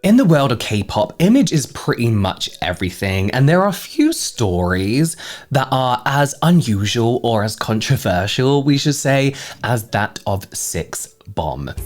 In the world of K-pop, image is pretty much everything, and there are a few stories that are as unusual or as controversial, we should say, as that of 6BOMB.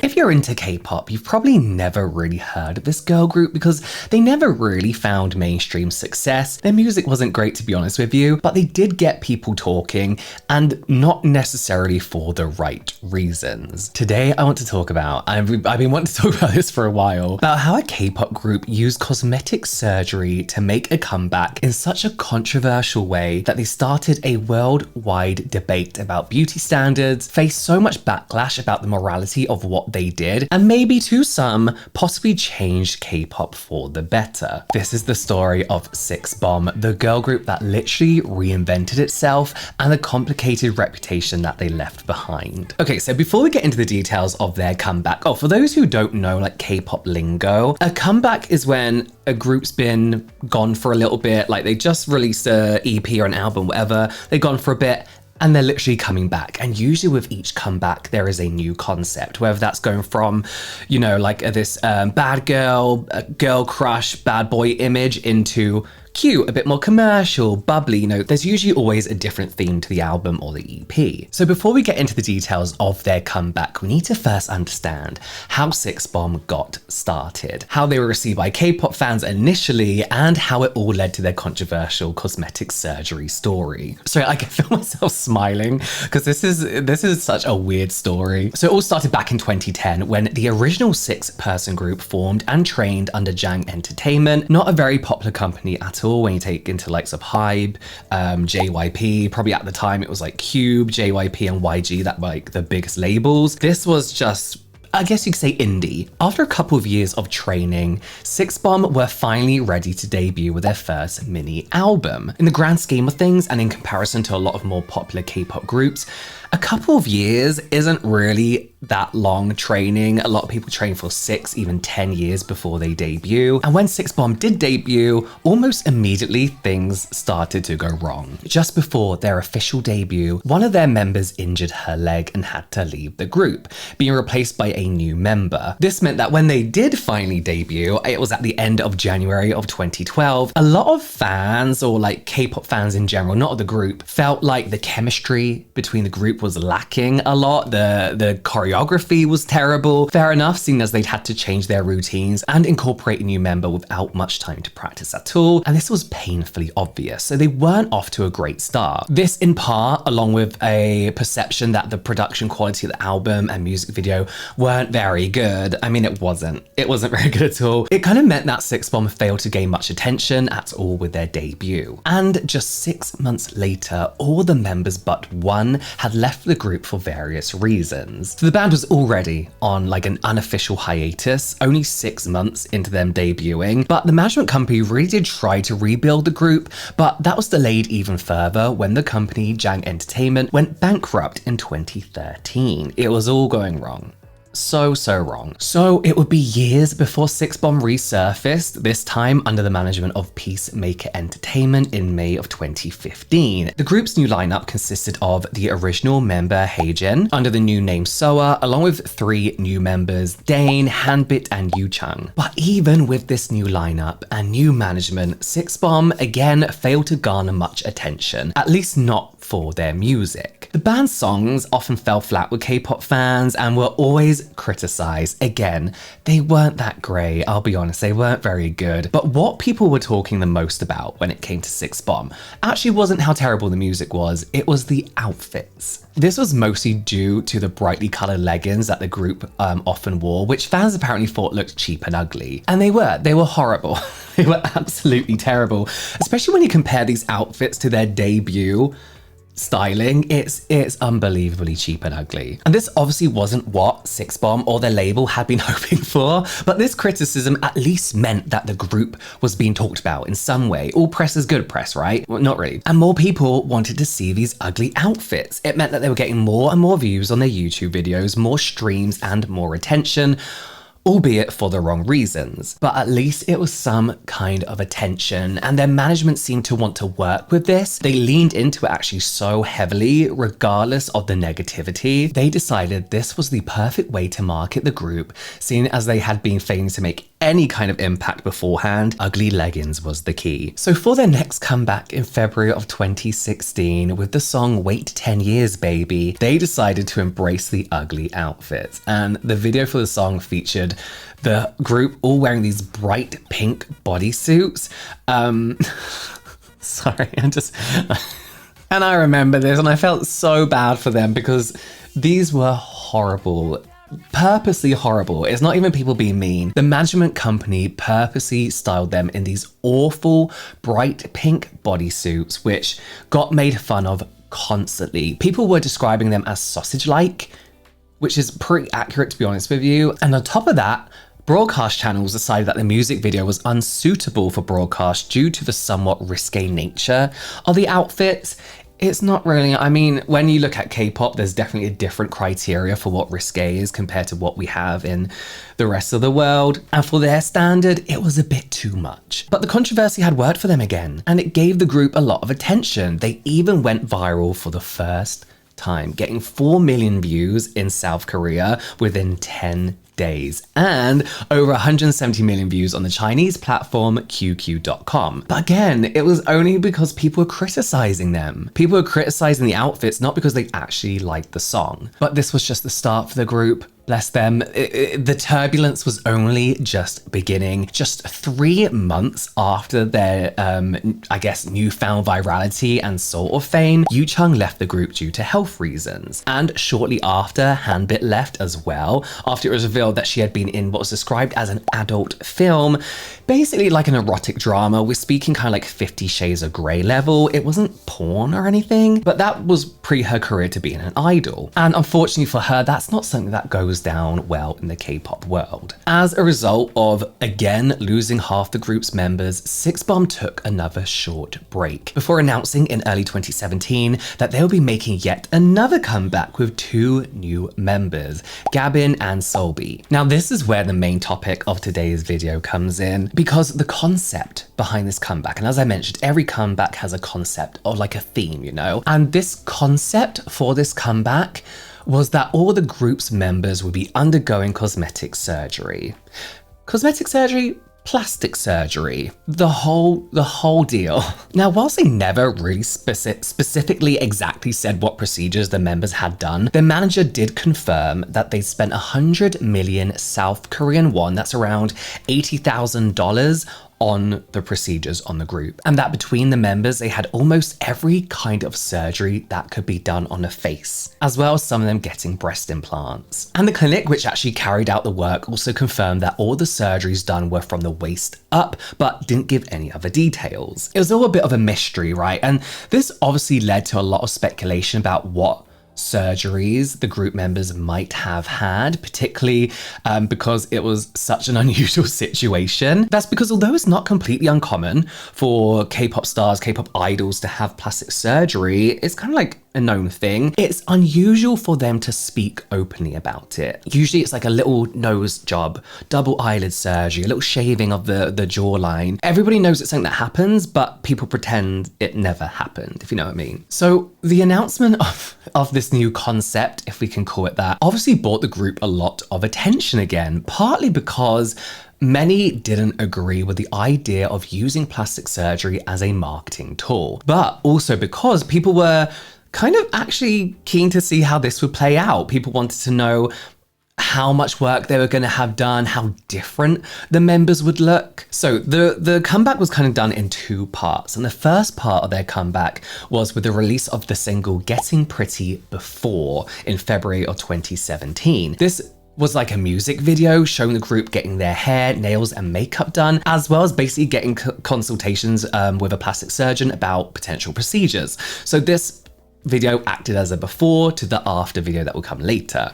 If you're into K-pop, you've probably never really heard of this girl group because they never really found mainstream success. Their music wasn't great, to be honest with you, but they did get people talking, and not necessarily for the right reasons. Today, I want to talk about, I've been wanting to talk about this for a while, about how a K-pop group used cosmetic surgery to make a comeback in such a controversial way that they started a worldwide debate about beauty standards, faced so much backlash about the morality of what they did, and maybe to some, possibly changed K-pop for the better. This is the story of 6BOMB, the girl group that literally reinvented itself and the complicated reputation that they left behind. Okay, so before we get into the details of their comeback, for those who don't know like K-pop lingo, a comeback is when a group's been gone for a little bit, like they just released a EP or an album, whatever, they've gone for a bit, and they're literally coming back. And usually with each comeback, there is a new concept, whether that's going from, like this bad girl, girl crush, bad boy image into cute, a bit more commercial, bubbly, there's usually always a different theme to the album or the EP. So before we get into the details of their comeback, we need to first understand how 6BOMB got started, how they were received by K-pop fans initially, and how it all led to their controversial cosmetic surgery story. So I can feel myself smiling because this is such a weird story. So it all started back in 2010 when the original 6-person group formed and trained under Jang Entertainment, not a very popular company at all when you take into likes of Hybe, JYP, probably at the time it was like Cube, JYP and YG that were like the biggest labels. This was just, I guess you could say, indie. After a couple of years of training, 6BOMB were finally ready to debut with their first mini album. In the grand scheme of things, and in comparison to a lot of more popular K-pop groups, a couple of years isn't really that long training. A lot of people train for 6, even 10 years before they debut. And when 6BOMB did debut, almost immediately things started to go wrong. Just before their official debut, one of their members injured her leg and had to leave the group, being replaced by a new member. This meant that when they did finally debut, it was at the end of January of 2012, a lot of fans, or like K-pop fans in general, not of the group, felt like the chemistry between the group was lacking a lot. The choreography was terrible. Fair enough, seeing as they'd had to change their routines and incorporate a new member without much time to practice at all, and this was painfully obvious, so they weren't off to a great start. This in part, along with a perception that the production quality of the album and music video weren't very good. I mean, it wasn't very good at all. It kind of meant that 6BOMB failed to gain much attention at all with their debut. And just 6 months later, all the members but one had left the group for various reasons. So the band was already on like an unofficial hiatus, only 6 months into them debuting, but the management company really did try to rebuild the group, but that was delayed even further when the company, Jang Entertainment, went bankrupt in 2013. It was all going wrong. So wrong. So it would be years before 6BOMB resurfaced, this time under the management of Peacemaker Entertainment in May of 2015. The group's new lineup consisted of the original member Haejin, under the new name Soa, along with 3 new members, Dane, Hanbit and Yuchang. But even with this new lineup and new management, 6BOMB again failed to garner much attention, at least not for their music. The band's songs often fell flat with K-pop fans and were always criticized. Again, they weren't that great, I'll be honest, they weren't very good. But what people were talking the most about when it came to 6BOMB actually wasn't how terrible the music was, it was the outfits. This was mostly due to the brightly colored leggings that the group often wore, which fans apparently thought looked cheap and ugly. And they were horrible. They were absolutely terrible, especially when you compare these outfits to their debut styling. It's unbelievably cheap and ugly. And this obviously wasn't what 6BOMB or their label had been hoping for, but this criticism at least meant that the group was being talked about in some way. All press is good press, right? Well, not really. And more people wanted to see these ugly outfits. It meant that they were getting more and more views on their YouTube videos, more streams and more attention. albeit for the wrong reasons. But at least it was some kind of attention, and their management seemed to want to work with this. They leaned into it actually so heavily, regardless of the negativity. They decided this was the perfect way to market the group, seeing as they had been failing to make any kind of impact beforehand. Ugly leggings was the key. So for their next comeback in February of 2016 with the song Wait 10 Years Baby, they decided to embrace the ugly outfits. And the video for the song featured the group all wearing these bright pink bodysuits. Sorry, and I remember this and I felt so bad for them because these were horrible. Purposely horrible. It's not even people being mean. The management company purposely styled them in these awful bright pink bodysuits, which got made fun of constantly. People were describing them as sausage-like, which is pretty accurate to be honest with you. And on top of that, broadcast channels decided that the music video was unsuitable for broadcast due to the somewhat risque nature of the outfits. It's not really, I mean, when you look at K-pop, there's definitely a different criteria for what risque is compared to what we have in the rest of the world. And for their standard, it was a bit too much. But the controversy had worked for them again, and it gave the group a lot of attention. They even went viral for the first time, getting 4 million views in South Korea within 10 days, and over 170 million views on the Chinese platform QQ.com. But again, it was only because people were criticizing them. People were criticizing the outfits, not because they actually liked the song. But this was just the start for the group. Bless them. The turbulence was only just beginning. Just 3 months after their, I guess, newfound virality and sort of fame, Yoo Chung left the group due to health reasons. And shortly after, Hanbit left as well, after it was revealed that she had been in what was described as an adult film, basically like an erotic drama. We're speaking kind of like 50 Shades of Grey level. It wasn't porn or anything, but that was pre her career to being an idol. And unfortunately for her, that's not something that goes down well in the K-pop world. As a result of, again, losing half the group's members, Sixbomb took another short break before announcing in early 2017 that they'll be making yet another comeback with 2 new members, Gabin and Solbi. Now, this is where the main topic of today's video comes in, because the concept behind this comeback, and as I mentioned, every comeback has a concept or like a theme, you know, and this concept for this comeback was that all the group's members would be undergoing cosmetic surgery. Cosmetic surgery? Plastic surgery, the whole deal. Now, whilst they never really specifically exactly said what procedures the members had done, their manager did confirm that they spent 100 million South Korean won, that's around $80,000, on the procedures on the group, and that between the members they had almost every kind of surgery that could be done on a face, as well as some of them getting breast implants. And the clinic which actually carried out the work also confirmed that all the surgeries done were from the waist up, but didn't give any other details. It was all a bit of a mystery, right? And this obviously led to a lot of speculation about what surgeries the group members might have had, particularly because it was such an unusual situation. That's because although it's not completely uncommon for K-pop stars, K-pop idols to have plastic surgery, it's kind of like a known thing. It's unusual for them to speak openly about it. Usually it's like a little nose job, double eyelid surgery, a little shaving of the jawline. Everybody knows it's something that happens, but people pretend it never happened, if you know what I mean. So the announcement of this new concept, if we can call it that, obviously brought the group a lot of attention again, partly because many didn't agree with the idea of using plastic surgery as a marketing tool, but also because people were kind of actually keen to see how this would play out. People wanted to know how much work they were going to have done, how different the members would look. So the comeback was kind of done in 2 parts. And the first part of their comeback was with the release of the single Getting Pretty Before in February of 2017. This was like a music video showing the group getting their hair, nails and makeup done, as well as basically getting consultations with a plastic surgeon about potential procedures. So this video acted as a before to the after video that will come later.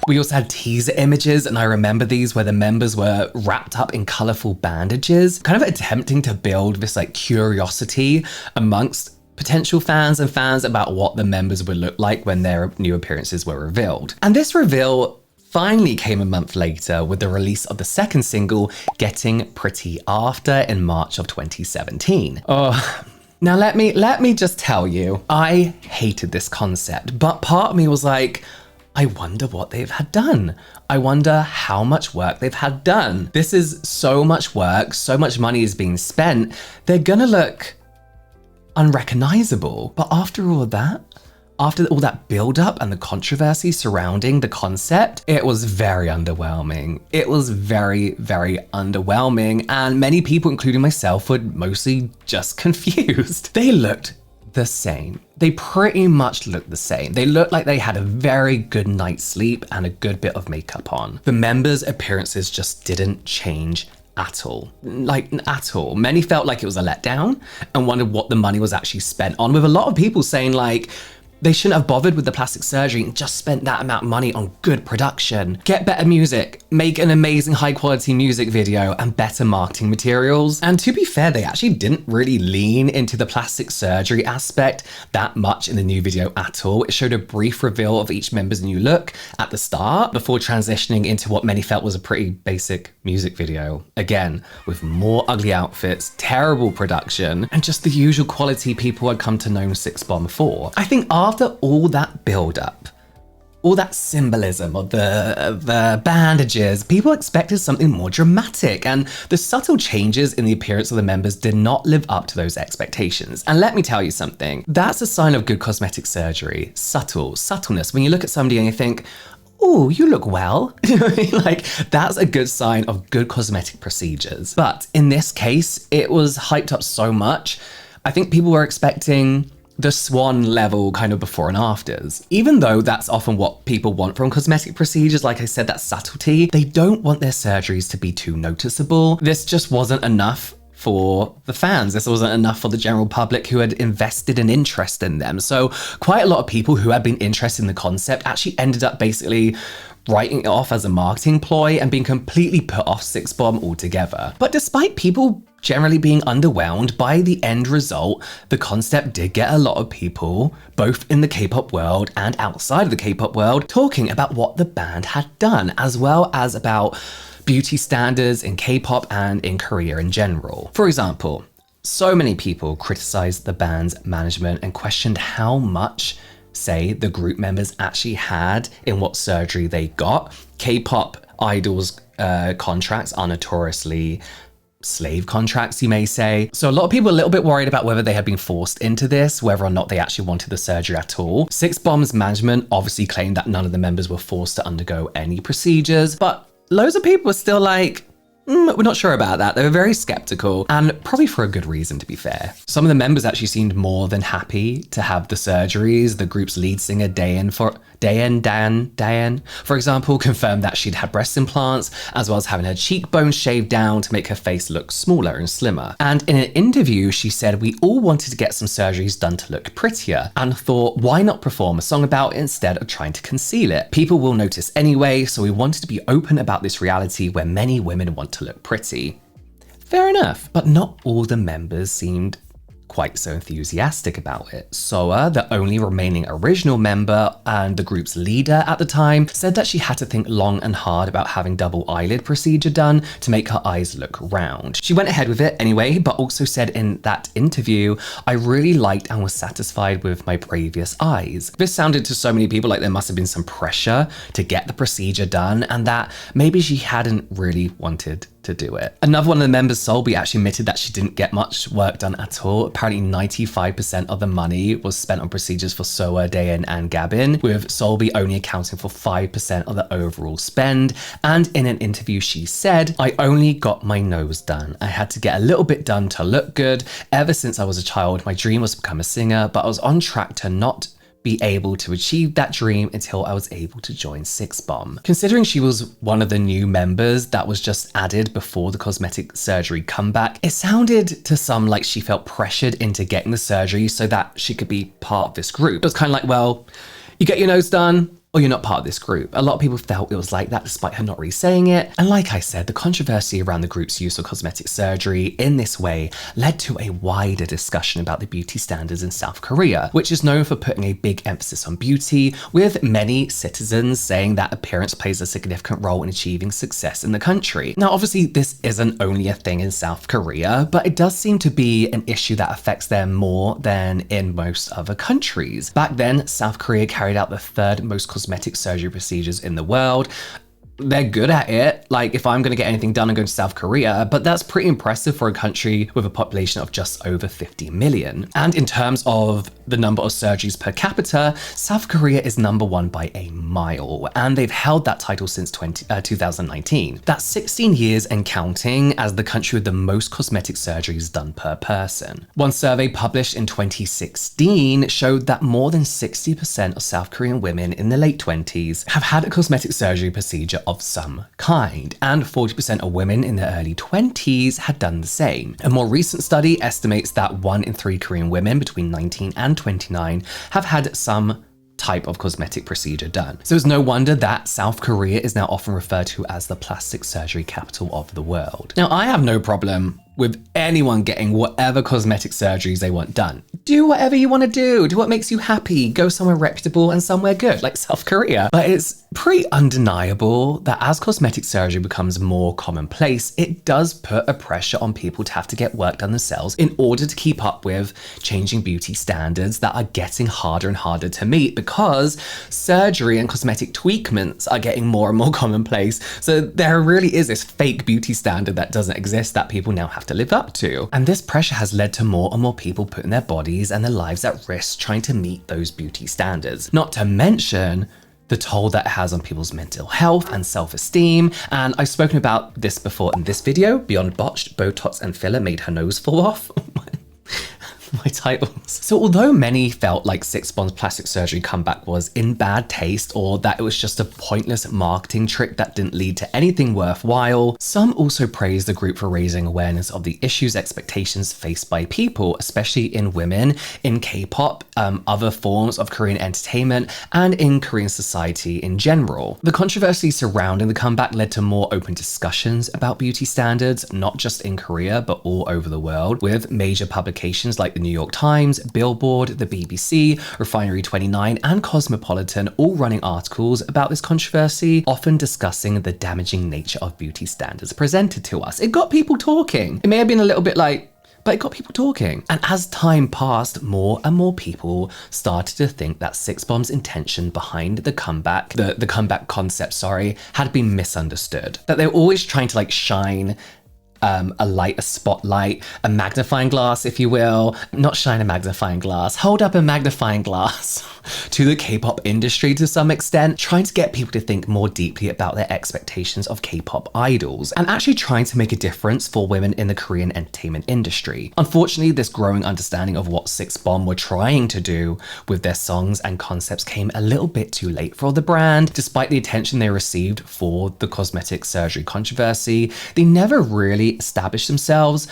We also had teaser images, and I remember these where the members were wrapped up in colourful bandages, kind of attempting to build this like curiosity amongst potential fans and fans about what the members would look like when their new appearances were revealed. And this reveal finally came a month later with the release of the second single, Getting Pretty After, in March of 2017. Oh, now let me just tell you, I hated this concept, but part of me was like, I wonder what they've had done. I wonder how much work they've had done. This is so much work, so much money is being spent. They're gonna look unrecognizable. But after all that, after all that build-up and the controversy surrounding the concept, it was very underwhelming. It was very, very underwhelming, and many people, including myself, were mostly just confused. They looked the same. They pretty much looked the same. They looked like they had a very good night's sleep and a good bit of makeup on. The members' appearances just didn't change at all. Like, at all. Many felt like it was a letdown and wondered what the money was actually spent on, with a lot of people saying like, they shouldn't have bothered with the plastic surgery and just spent that amount of money on good production. Get better music, make an amazing high quality music video, and better marketing materials. And to be fair, they actually didn't really lean into the plastic surgery aspect that much in the new video at all. It showed a brief reveal of each member's new look at the start before transitioning into what many felt was a pretty basic music video. Again, with more ugly outfits, terrible production, and just the usual quality people had come to know Six Bomb for. I think after all that build-up, all that symbolism of the bandages, people expected something more dramatic, and the subtle changes in the appearance of the members did not live up to those expectations. And let me tell you something, that's a sign of good cosmetic surgery. Subtleness. When you look at somebody and you think, oh, you look well. Like, that's a good sign of good cosmetic procedures. But in this case, it was hyped up so much. I think people were expecting the swan level kind of before and afters. Even though that's often what people want from cosmetic procedures, like I said, that subtlety, they don't want their surgeries to be too noticeable. This just wasn't enough for the fans. This wasn't enough for the general public who had invested an interest in them. So quite a lot of people who had been interested in the concept actually ended up basically writing it off as a marketing ploy and being completely put off Six Bomb altogether. But despite people generally being underwhelmed by the end result, the concept did get a lot of people, both in the K-pop world and outside of the K-pop world, talking about what the band had done, as well as about beauty standards in K-pop and in Korea in general. For example, so many people criticized the band's management and questioned how much say the group members actually had in what surgery they got. K-pop idols' contracts are notoriously slave contracts, you may say. So a lot of people are a little bit worried about whether they had been forced into this, whether or not they actually wanted the surgery at all. Six Bomb's management obviously claimed that none of the members were forced to undergo any procedures, but loads of people were still like, we're not sure about that. They were very skeptical, and probably for a good reason, to be fair. Some of the members actually seemed more than happy to have the surgeries. The group's lead singer, Dayan, for example, confirmed that she'd had breast implants, as well as having her cheekbones shaved down to make her face look smaller and slimmer. And in an interview, she said, we all wanted to get some surgeries done to look prettier, and thought, why not perform a song about it instead of trying to conceal it? People will notice anyway, so we wanted to be open about this reality where many women want to look pretty. Fair enough, but not all the members seemed quite so enthusiastic about it. Soa, the only remaining original member and the group's leader at the time, said that she had to think long and hard about having double eyelid procedure done to make her eyes look round. She went ahead with it anyway, but also said in that interview, I really liked and was satisfied with my previous eyes. This sounded to so many people like there must have been some pressure to get the procedure done, and that maybe she hadn't really wanted to do it. Another one of the members, Solby, actually admitted that she didn't get much work done at all. Apparently 95% of the money was spent on procedures for Soa, Dayan and Gabin, with Solby only accounting for 5% of the overall spend. And in an interview she said, I only got my nose done. I had to get a little bit done to look good. Ever since I was a child, my dream was to become a singer, but I was on track to not be able to achieve that dream until I was able to join Six Bomb. Considering she was one of the new members that was just added before the cosmetic surgery comeback, it sounded to some like she felt pressured into getting the surgery so that she could be part of this group. It was kind of like, well, you get your nose done, or you're not part of this group. A lot of people felt it was like that despite her not really saying it. And like I said, the controversy around the group's use of cosmetic surgery in this way led to a wider discussion about the beauty standards in South Korea, which is known for putting a big emphasis on beauty, with many citizens saying that appearance plays a significant role in achieving success in the country. Now, obviously, this isn't only a thing in South Korea, but it does seem to be an issue that affects them more than in most other countries. Back then, South Korea carried out the third most cosmetic surgery procedures in the world. They're good at it. Like, if I'm going to get anything done, I'm going to South Korea, but that's pretty impressive for a country with a population of just over 50 million. And in terms of the number of surgeries per capita, South Korea is number one by a mile, and they've held that title since 2019. That's 16 years and counting as the country with the most cosmetic surgeries done per person. One survey published in 2016 showed that more than 60% of South Korean women in the late 20s have had a cosmetic surgery procedure of some kind, and 40% of women in their early 20s had done the same. A more recent study estimates that 1 in 3 Korean women between 19 and 29 have had some type of cosmetic procedure done. So it's no wonder that South Korea is now often referred to as the plastic surgery capital of the world. Now, I have no problem with anyone getting whatever cosmetic surgeries they want done. Do whatever you want to do what makes you happy, go somewhere reputable and somewhere good, like South Korea. But it's pretty undeniable that as cosmetic surgery becomes more commonplace, it does put a pressure on people to have to get work done themselves in order to keep up with changing beauty standards that are getting harder and harder to meet, because surgery and cosmetic tweakments are getting more and more commonplace. So there really is this fake beauty standard that doesn't exist that people now have to live up to. And this pressure has led to more and more people putting their bodies and their lives at risk trying to meet those beauty standards. Not to mention the toll that it has on people's mental health and self-esteem. And I've spoken about this before in this video. Beyond botched, Botox and filler made her nose fall off. My titles. So although many felt like 6BOMB's plastic surgery comeback was in bad taste, or that it was just a pointless marketing trick that didn't lead to anything worthwhile, some also praised the group for raising awareness of the issues, expectations faced by people, especially in women, in K-pop, other forms of Korean entertainment, and in Korean society in general. The controversy surrounding the comeback led to more open discussions about beauty standards, not just in Korea, but all over the world, with major publications like the New York Times, Billboard, the BBC, Refinery 29, and Cosmopolitan all running articles about this controversy, often discussing the damaging nature of beauty standards presented to us. It got people talking. It may have been a little bit like, but it got people talking. And as time passed, more and more people started to think that 6BOMB's intention behind the comeback, the comeback concept, had been misunderstood. That they were always trying to like shine a spotlight, a magnifying glass, if you will. Not shine a magnifying glass, hold up a magnifying glass to the K-pop industry to some extent, trying to get people to think more deeply about their expectations of K-pop idols, and actually trying to make a difference for women in the Korean entertainment industry. Unfortunately, this growing understanding of what 6BOMB were trying to do with their songs and concepts came a little bit too late for the brand. Despite the attention they received for the cosmetic surgery controversy, they never really established themselves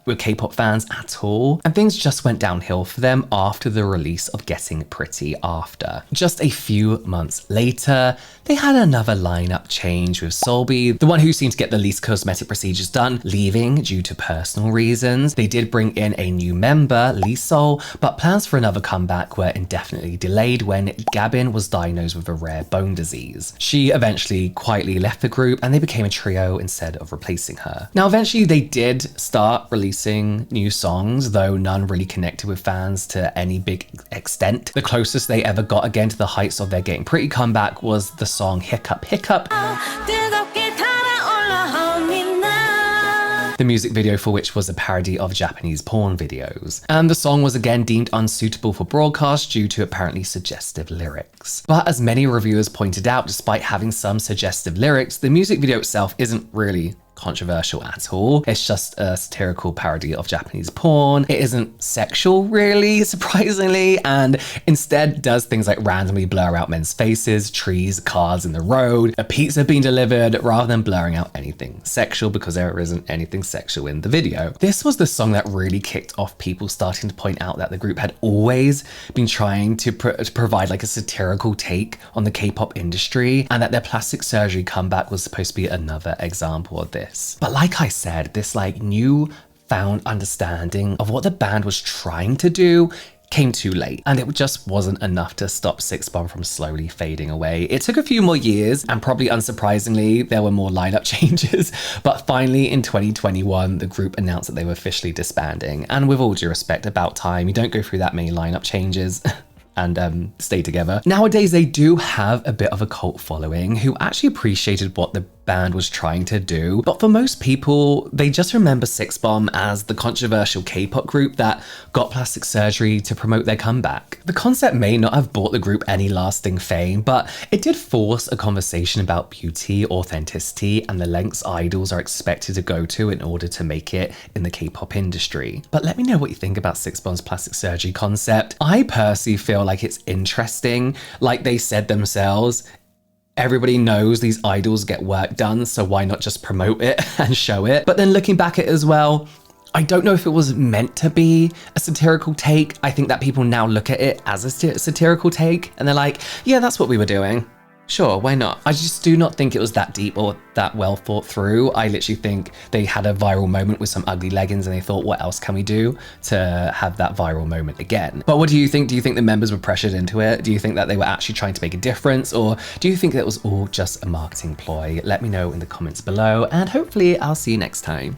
with K-pop fans at all, and things just went downhill for them after the release of Getting Pretty After. Just a few months later, they had another lineup change, with Solby, the one who seemed to get the least cosmetic procedures done, leaving due to personal reasons. They did bring in a new member, Lee Sol, but plans for another comeback were indefinitely delayed when Gabin was diagnosed with a rare bone disease. She eventually quietly left the group, and they became a trio instead of replacing her. Now, eventually they did start releasing new songs, though none really connected with fans to any big extent. The closest they ever got again to the heights of their Getting Pretty comeback was the song Hiccup Hiccup, the music video for which was a parody of Japanese porn videos. And the song was again deemed unsuitable for broadcast due to apparently suggestive lyrics. But as many reviewers pointed out, despite having some suggestive lyrics, the music video itself isn't really controversial at all. It's just a satirical parody of Japanese porn. It isn't sexual, really, surprisingly, and instead does things like randomly blur out men's faces, trees, cars in the road, a pizza being delivered, rather than blurring out anything sexual, because there isn't anything sexual in the video. This was the song that really kicked off people starting to point out that the group had always been trying to provide like a satirical take on the K-pop industry, and that their plastic surgery comeback was supposed to be another example of this. But like I said, this like new found understanding of what the band was trying to do came too late, and it just wasn't enough to stop Six Bomb from slowly fading away. It took a few more years, and probably unsurprisingly, there were more lineup changes, but finally in 2021, the group announced that they were officially disbanding. And with all due respect, about time. You don't go through that many lineup changes and stay together. Nowadays, they do have a bit of a cult following who actually appreciated what the band was trying to do, but for most people, they just remember Six Bomb as the controversial K-pop group that got plastic surgery to promote their comeback. The concept may not have brought the group any lasting fame, but it did force a conversation about beauty, authenticity, and the lengths idols are expected to go to in order to make it in the K-pop industry. But let me know what you think about Six Bomb's plastic surgery concept. I personally feel like it's interesting. Like they said themselves, everybody knows these idols get work done, so why not just promote it and show it? But then looking back at it as well, I don't know if it was meant to be a satirical take. I think that people now look at it as a satirical take and they're like, yeah, that's what we were doing. Sure, why not? I just do not think it was that deep or that well thought through. I literally think they had a viral moment with some ugly leggings and they thought, what else can we do to have that viral moment again? But what do you think? Do you think the members were pressured into it? Do you think that they were actually trying to make a difference? Or do you think that it was all just a marketing ploy? Let me know in the comments below, and hopefully I'll see you next time.